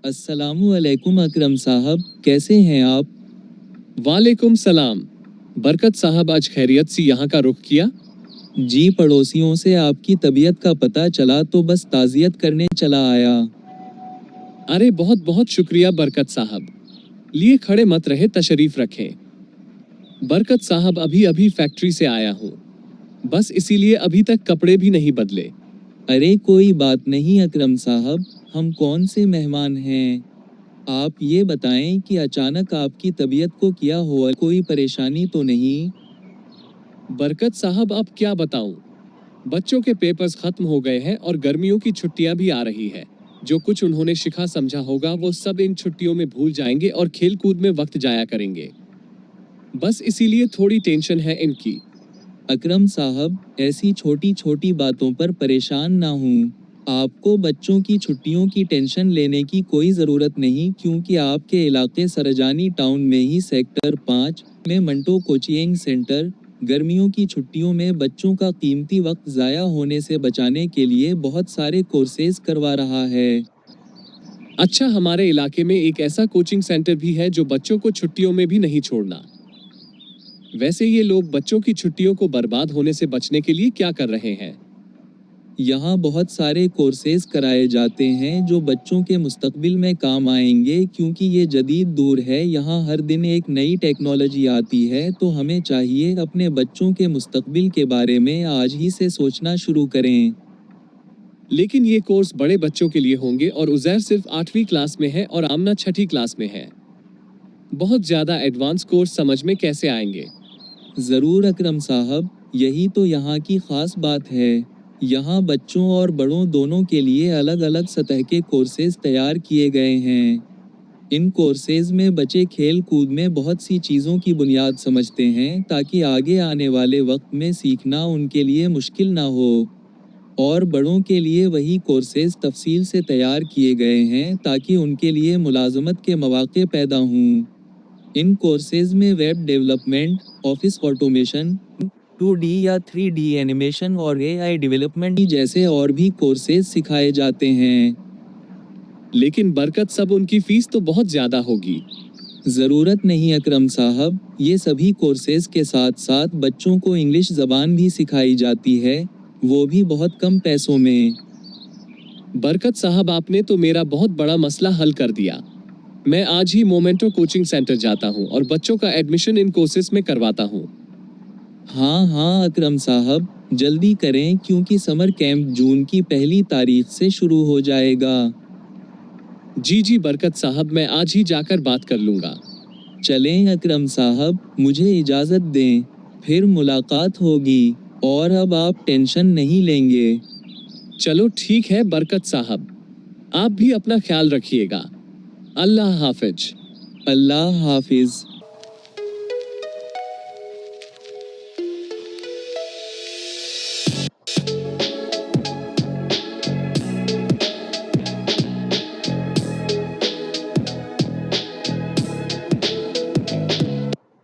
अस्सलामु अलैकुम अकरम साहब, कैसे हैं आप? वालेकुम सलाम। बरकत साहब आज खैरियत से यहाँ का रुख किया? जी, पड़ोसियों से आपकी तबीयत का पता चला तो बस ताज़ियत करने चला आया। अरे बहुत बहुत शुक्रिया बरकत साहब। लिए खड़े मत रहे, तशरीफ रखें। बरकत साहब अभी अभी फैक्ट्री से आया हूँ, बस इसीलिए अभी तक कपड़े भी नहीं बदले। अरे कोई बात नहीं अकरम साहब, हम कौन से मेहमान हैं? आप ये बताएं कि अचानक आपकी तबीयत को क्या हुआ, कोई परेशानी तो नहीं? बरकत साहब अब क्या बताऊं, बच्चों के पेपर्स खत्म हो गए हैं और गर्मियों की छुट्टियां भी आ रही है। जो कुछ उन्होंने सीखा समझा होगा वो सब इन छुट्टियों में भूल जाएंगे और खेल कूद में वक्त जाया करेंगे। बस इसीलिए थोड़ी टेंशन है इनकी। अकरम साहब, ऐसी छोटी छोटी बातों पर परेशान ना हूँ। आपको बच्चों की छुट्टियों की टेंशन लेने की कोई ज़रूरत नहीं, क्योंकि आपके इलाके सरजानी टाउन में ही सेक्टर 5 में मंटो कोचिंग सेंटर गर्मियों की छुट्टियों में बच्चों का कीमती वक्त ज़ाया होने से बचाने के लिए बहुत सारे कोर्सेज करवा रहा है। अच्छा, हमारे इलाके में एक ऐसा कोचिंग सेंटर भी है जो बच्चों को छुट्टियों में भी नहीं छोड़ना। वैसे ये लोग बच्चों की छुट्टियों को बर्बाद होने से बचने के लिए क्या कर रहे हैं? यहाँ बहुत सारे कोर्सेज कराए जाते हैं जो बच्चों के मुस्तकबिल में काम आएंगे, क्योंकि ये जदीद दौर है। यहाँ हर दिन एक नई टेक्नोलॉजी आती है, तो हमें चाहिए अपने बच्चों के मुस्तकबिल के बारे में आज ही से सोचना शुरू करें। लेकिन ये कोर्स बड़े बच्चों के लिए होंगे और उज़ैर सिर्फ 8वीं क्लास में है और आमना 6ठी क्लास में है। बहुत ज़्यादा एडवांस कोर्स समझ में कैसे आएंगे? ज़रूर अकरम साहब, यही तो यहाँ की ख़ास बात है। यहाँ बच्चों और बड़ों दोनों के लिए अलग अलग सतह के कोर्सेज तैयार किए गए हैं। इन कोर्सेज में बच्चे खेल कूद में बहुत सी चीज़ों की बुनियाद समझते हैं, ताकि आगे आने वाले वक्त में सीखना उनके लिए मुश्किल ना हो। और बड़ों के लिए वही कोर्सेज तफसील से तैयार किए गए हैं, ताकि उनके लिए मुलाजमत के मौके पैदा हों। इन कोर्सेज में web development, office automation, 2D या 3D एनिमेशन और AI डेवलपमेंट जैसे और भी कोर्सेज सिखाए जाते हैं। लेकिन बरकत सब, उनकी फीस तो बहुत ज़्यादा होगी। ज़रूरत नहीं अकरम साहब, ये सभी कोर्सेज के साथ साथ बच्चों को इंग्लिश ज़बान भी सिखाई जाती है, वो भी बहुत कम पैसों में। बरकत साहब, आपने तो मेरा बहुत बड़ा मसला हल कर दिया। मैं आज ही मोमेंटो कोचिंग सेंटर जाता हूँ और बच्चों का एडमिशन इन कोर्सेज में करवाता हूँ। हाँ अकरम साहब, जल्दी करें, क्योंकि समर कैंप जून की 1 तारीख से शुरू हो जाएगा। जी बरकत साहब, मैं आज ही जाकर बात कर लूँगा। चलें अकरम साहब, मुझे इजाज़त दें, फिर मुलाकात होगी। और अब आप टेंशन नहीं लेंगे। चलो ठीक है बरकत साहब, आप भी अपना ख्याल रखिएगा। अल्लाह हाफिज। अल्लाह हाफिज़।